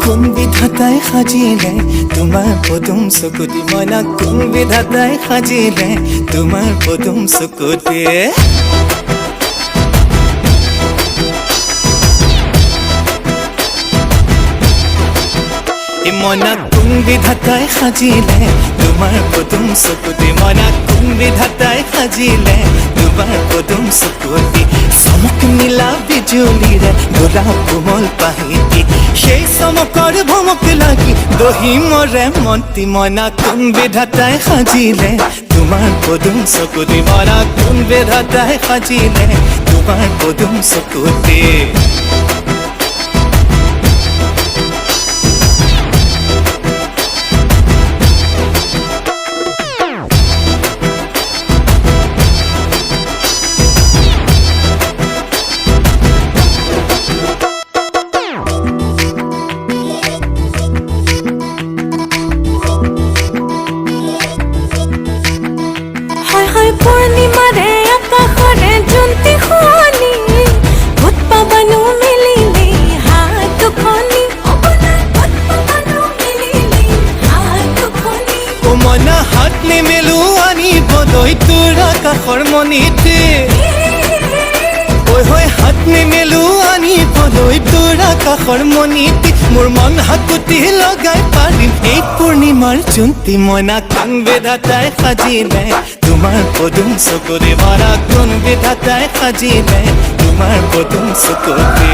কোন বিধাতাই সাজিলে তোমাৰ পদুম চকুতি মইনা কোন বিধাতাই সাজিলে তোমাৰ পদুম চকুতি মইনা কোন বিধাতাই সাজিলে তোমাৰ পদুম চকুতি মইনা কোন বিধাতাই সাজিলে তোমাৰ পদুম চকুতি চমক নীলা বিজুলীৰে গোলাপ কোমল পাহিতি সেই চমকৰ ভমক লাগি দহি মৰে মন্তি মইনা কোন বিধাতাই সাজিলে তোমাৰ পদুম চকুতি মইনা কোন বিধাতাই সাজিলে তোমাৰ পদুম চকুতি পূৰ্ণিমাৰে আকাশৰে জোনটি শুৱনি ভূত পাবানো মিলিলে হাত দুখনি মইনা হাত নিমেলো আনিবলৈ তোৰ আকাশৰ মণিতে হাত নিমেলো আনিবলৈ তোৰ আকাশৰ মণিতে মোৰ মন হাকুতি লগাই পাৰিম এই পূৰ্ণিমাৰ জোনটি মইনা কোন বিধাতাই সাজিলে তোমাৰ পদুম চকুতি মইনা কোন বিধাতাই সাজিলে তোমাৰ পদুম চকুতি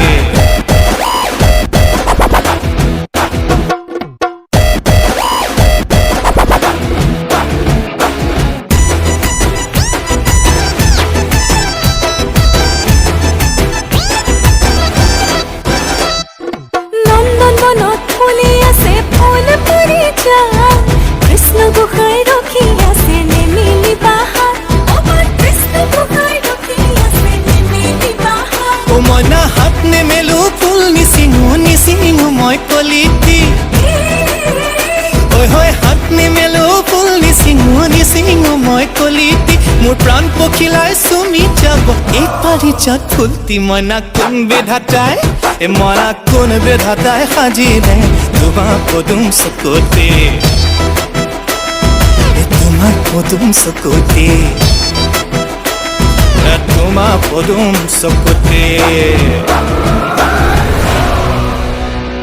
কৃষ্ণ গোসাঁই ৰখি আছে নেমিলি বাহাত কৃষ্ণ গোসাঁই ৰখি আছে নেমিলি বাহাত মইনা হাত নেমেলো ফুল নিচিঙো মই কলিতি হাত নেমেলো ফুল নিচিঙো মই কলিতি মোৰ প্ৰাণ পখিলাই চুমি যাব এই পাৰিজাত ফুলটি মইনা কোন বিধাতাই মইনা কোন বিধাতাই সাজিলে তোমাৰ পদুম চকুতি তোমাৰ পদুম চকুতি তোমাৰ পদুম চকুতি